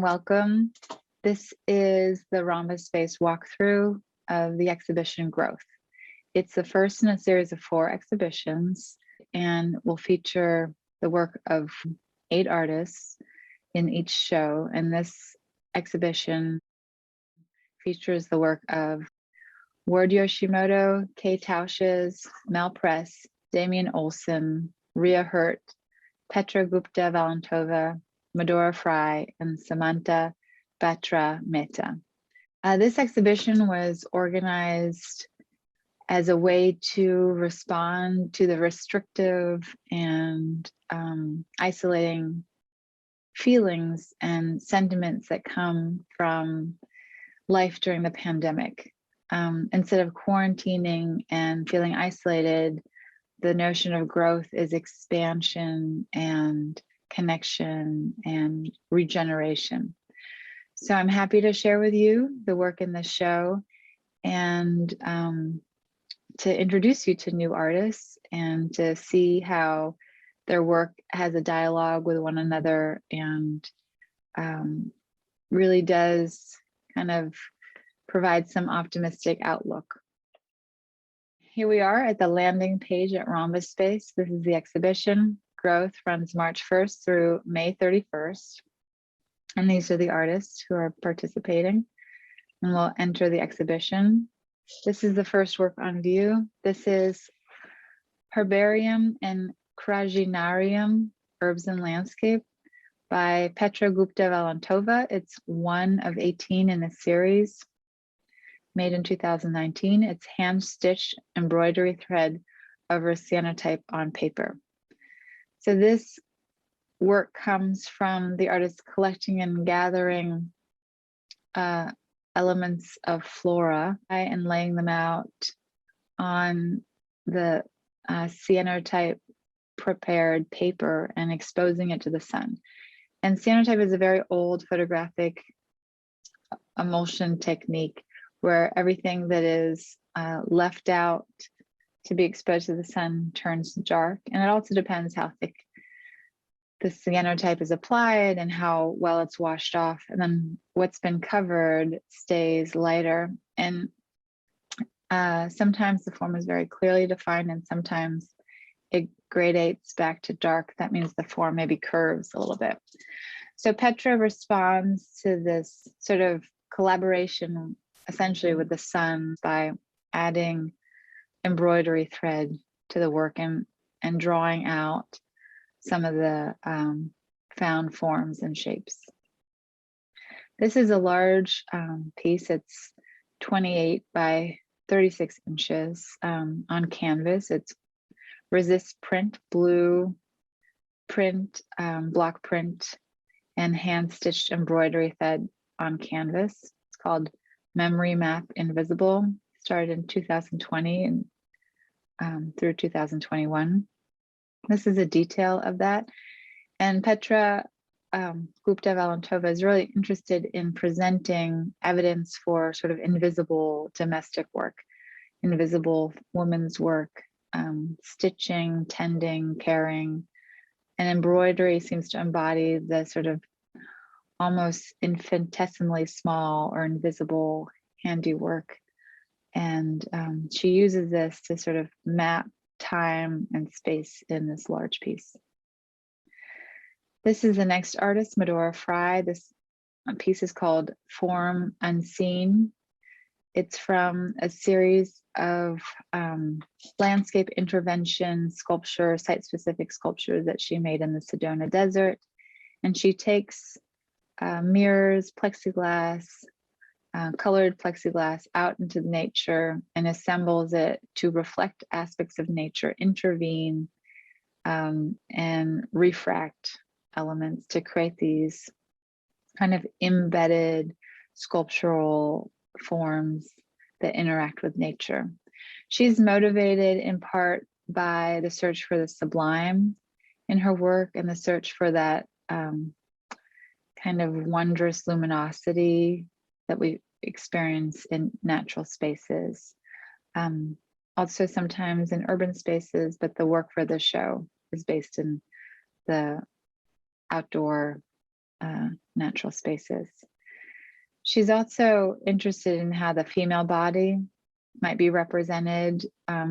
welcome. This is the Rhombus Space walkthrough of the exhibition Growth. It's the first in a series of 4 exhibitions and will feature the work of 8 artists in each show. And this exhibition features the work of Ward Yoshimoto, Tauches, Mel Press, Damien Olsen, Ria Hurt, Petra Gupta Valentova, MaDora Fry, and Samantha Batra Mehta. This exhibition was organized as a way to respond to the restrictive and isolating feelings and sentiments that come from life during the pandemic. Instead of quarantining and feeling isolated, the notion of growth is expansion and connection and regeneration. So I'm happy to share with you the work in the show and to introduce you to new artists and to see how their work has a dialogue with one another and really does kind of provide some optimistic outlook. Here we are at the landing page at Rhombus Space. This is the exhibition. Growth runs March 1st through May 31st. And these are the artists who are participating and will enter the exhibition. This is the first work on view. This is Herbarium and Craginarium, Herbs and Landscape by Petra Gupta Valentova. It's one of 18 in the series, made in 2019. It's hand-stitched embroidery thread over cyanotype on paper. So this work comes from the artist collecting and gathering elements of flora and laying them out on the cyanotype prepared paper and exposing it to the sun. And cyanotype is a very old photographic emulsion technique where everything that is left out to be exposed to the sun turns dark. And it also depends how thick the cyanotype is applied and how well it's washed off. And then what's been covered stays lighter. And sometimes the form is very clearly defined and sometimes it gradates back to dark. That means the form maybe curves a little bit. So Petra responds to this sort of collaboration essentially with the sun by adding embroidery thread to the work and drawing out some of the found forms and shapes. This is a large piece. It's 28 by 36 inches on canvas. It's resist print, blue print, block print, and hand-stitched embroidery thread on canvas. It's called Memory Map Invisible. Started in 2020 and through 2021. This is a detail of that. And Petra Gupta Valentova is really interested in presenting evidence for sort of invisible domestic work, invisible women's work, stitching, tending, caring. And embroidery seems to embody the sort of almost infinitesimally small or invisible handiwork. And she uses this to sort of map time and space in this large piece. This is the next artist, Medora Fry. This piece is called Form Unseen. It's from a series of landscape intervention sculpture, site-specific sculptures that she made in the Sedona Desert. And she takes mirrors, plexiglass, colored plexiglass out into nature and assembles it to reflect aspects of nature, intervene, and refract elements to create these kind of embedded sculptural forms that interact with nature. She's motivated in part by the search for the sublime in her work and the search for that kind of wondrous luminosity that we experience in natural spaces. Also sometimes in urban spaces, but the work for the show is based in the outdoor natural spaces. She's also interested in how the female body might be represented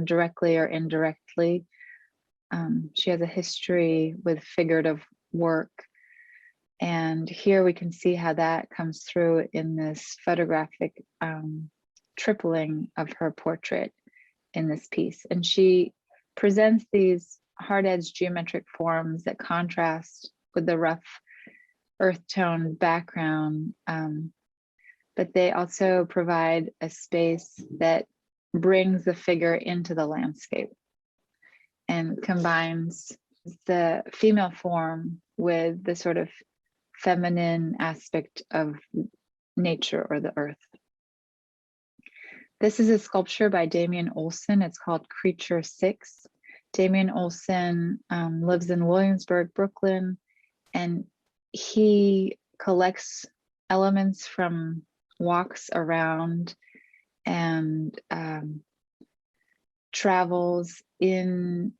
directly or indirectly. She has a history with figurative work. And here we can see how that comes through in this photographic tripling of her portrait in this piece. And she presents these hard-edged geometric forms that contrast with the rough earth tone background, but they also provide a space that brings the figure into the landscape and combines the female form with the sort of feminine aspect of nature or the earth. This is a sculpture by Damien Olsen. It's called Creature 6. Damien Olsen lives in Williamsburg, Brooklyn, and he collects elements from walks around and travels in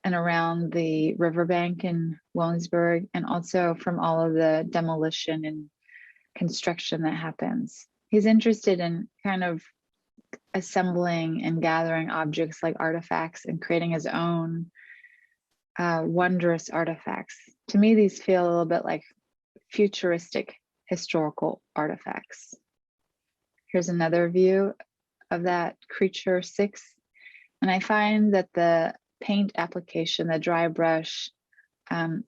and around the riverbank in Williamsburg, and also from all of the demolition and construction that happens. He's interested in kind of assembling and gathering objects like artifacts and creating his own wondrous artifacts. To me, these feel a little bit like futuristic historical artifacts. Here's another view of that Creature 6. And I find that the paint application, the dry brush,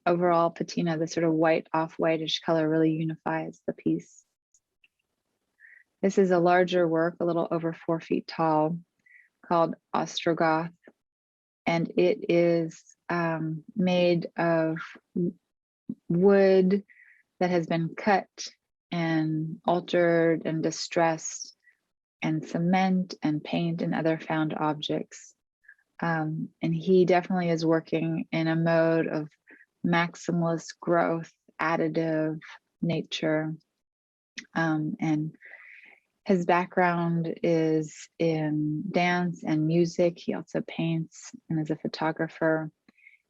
overall patina, the sort of white, off-whitish color really unifies the piece. This is a larger work, a little over 4 feet tall, called Ostrogoth. And it is made of wood that has been cut and altered and distressed, and cement and paint and other found objects. And he definitely is working in a mode of maximalist growth, additive nature. And his background is in dance and music. He also paints and is a photographer.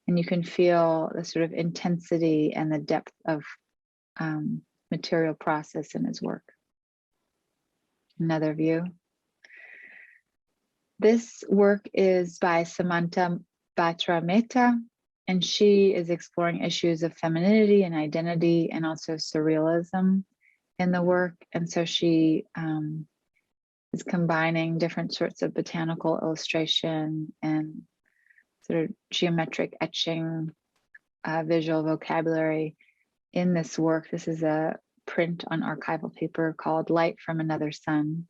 And you can feel the sort of intensity and the depth of material process in his work. Another view. This work is by Samantha Batra Mehta, and she is exploring issues of femininity and identity and also surrealism in the work. And so she is combining different sorts of botanical illustration and sort of geometric etching, visual vocabulary in this work. This is a print on archival paper called Light from Another Sun.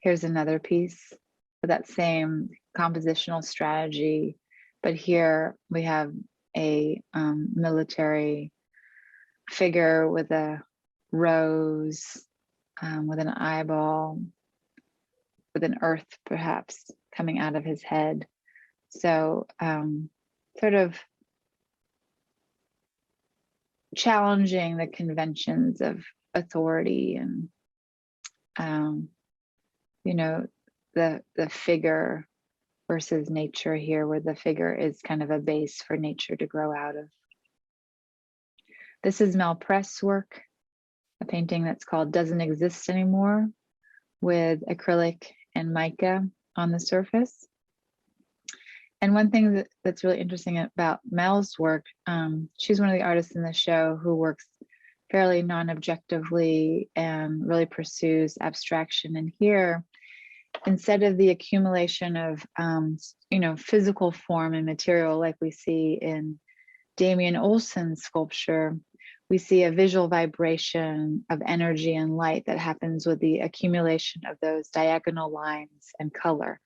Here's another piece with that same compositional strategy, but here we have a military figure with a rose, with an eyeball, with an earth perhaps coming out of his head. So sort of challenging the conventions of authority and you know, the figure versus nature here, where the figure is kind of a base for nature to grow out of. This is Mel Press work, a painting that's called Doesn't Exist Anymore, with acrylic and mica on the surface. And one thing that's really interesting about Mel's work, she's one of the artists in the show who works fairly non-objectively and really pursues abstraction. And here, instead of the accumulation of you know, physical form and material like we see in Damien Olsen's sculpture, we see a visual vibration of energy and light that happens with the accumulation of those diagonal lines and color.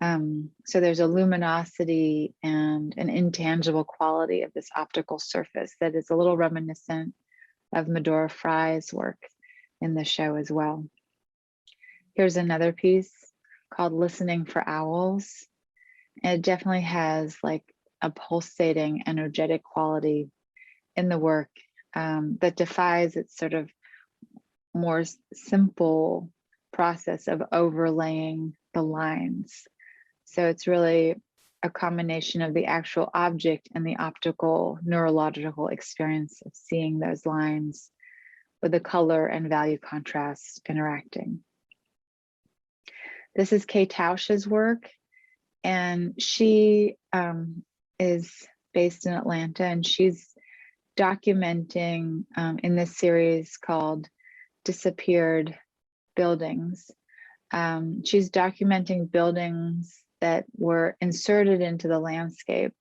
So there's a luminosity and an intangible quality of this optical surface that is a little reminiscent of MaDora Fry's work in the show as well. Here's another piece called Listening for Owls. And it definitely has like a pulsating energetic quality in the work that defies its sort of more simple process of overlaying the lines. So it's really a combination of the actual object and the optical neurological experience of seeing those lines with the color and value contrast interacting. This is Kataushas' work, and she is based in Atlanta, and she's documenting in this series called Disappeared Buildings. She's documenting buildings that were inserted into the landscape,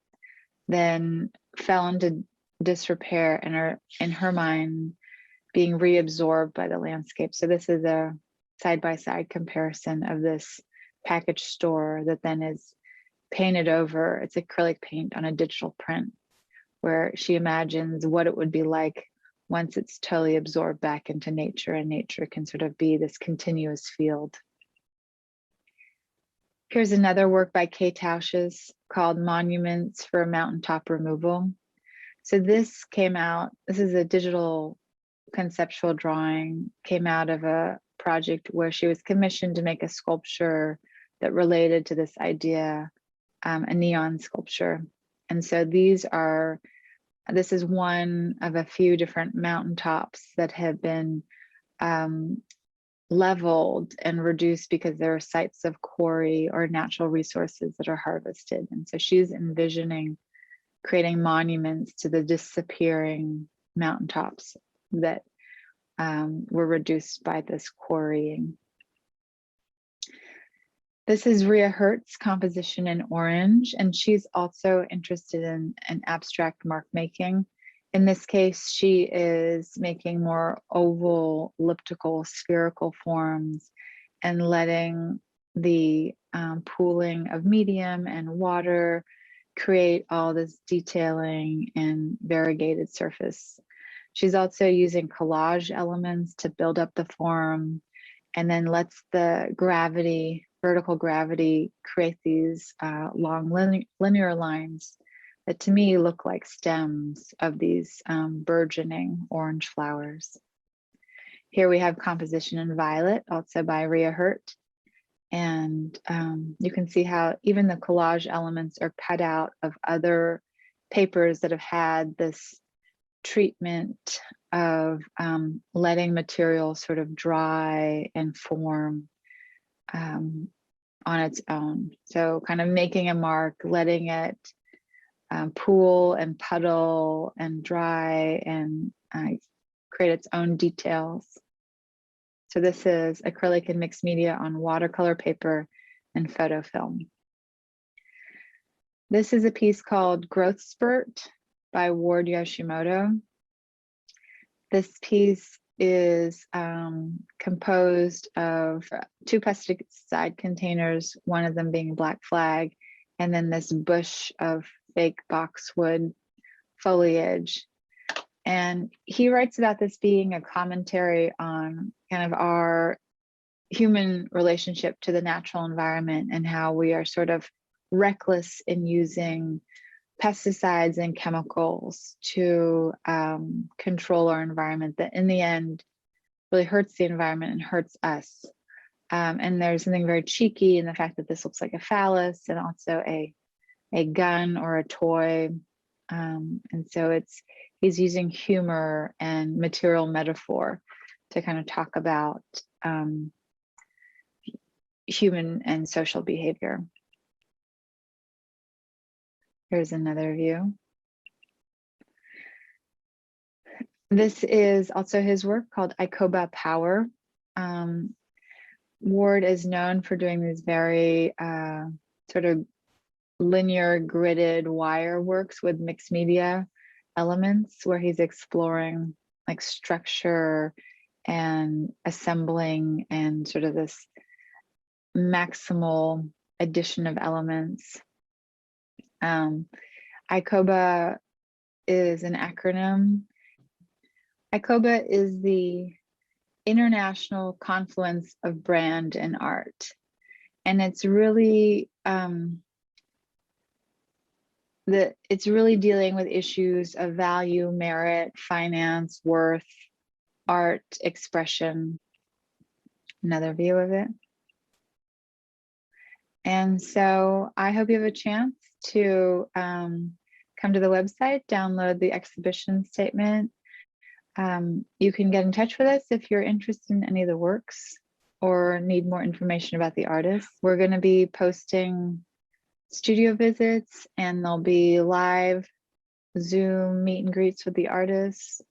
then fell into disrepair and are, in her mind, being reabsorbed by the landscape. So this is a side-by-side comparison of this package store that then is painted over. It's acrylic paint on a digital print, where she imagines what it would be like once it's totally absorbed back into nature, and nature can sort of be this continuous field. Here's another work by Kataushas called Monuments for Mountaintop Removal. So this came out, this is a digital conceptual drawing, came out of a project where she was commissioned to make a sculpture that related to this idea, a neon sculpture. And so this is one of a few different mountaintops that have been leveled and reduced because there are sites of quarry or natural resources that are harvested. And so she's envisioning creating monuments to the disappearing mountaintops that were reduced by this quarrying. This is Ria Hurt's composition in orange, and she's also interested in abstract mark making. In this case, she is making more oval, elliptical, spherical forms and letting the pooling of medium and water create all this detailing and variegated surface. She's also using collage elements to build up the form, and then lets the gravity, vertical gravity, create these long linear lines that to me look like stems of these burgeoning orange flowers. Here we have composition in violet, also by Ria Hurt. And you can see how even the collage elements are cut out of other papers that have had this treatment of letting material sort of dry and form on its own. So kind of making a mark, letting it pool and puddle and dry and create its own details. So this is acrylic and mixed media on watercolor paper and photo film. This is a piece called Growth Spurt by Ward Yoshimoto. This piece is composed of 2 pesticide containers, one of them being black flag, and then this bush of fake boxwood foliage. And he writes about this being a commentary on kind of our human relationship to the natural environment and how we are sort of reckless in using pesticides and chemicals to control our environment, that in the end really hurts the environment and hurts us. And there's something very cheeky in the fact that this looks like a phallus and also a gun or a toy. And so he's using humor and material metaphor to kind of talk about human and social behavior. Here's another view. This is also his work called Ikoba Power. Ward is known for doing these very sort of linear gridded wire works with mixed media elements, where he's exploring like structure and assembling and sort of this maximal addition of elements. Ikoba is an acronym. Ikoba is the International Confluence of Brand and Art. And it's really it's really dealing with issues of value, merit, finance, worth, art, expression. Another view of it. And so I hope you have a chance to come to the website, download the exhibition statement. You can get in touch with us if you're interested in any of the works or need more information about the artists. We're going to be posting studio visits, and there'll be live Zoom meet and greets with the artists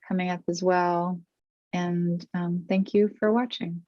coming up as well. And thank you for watching.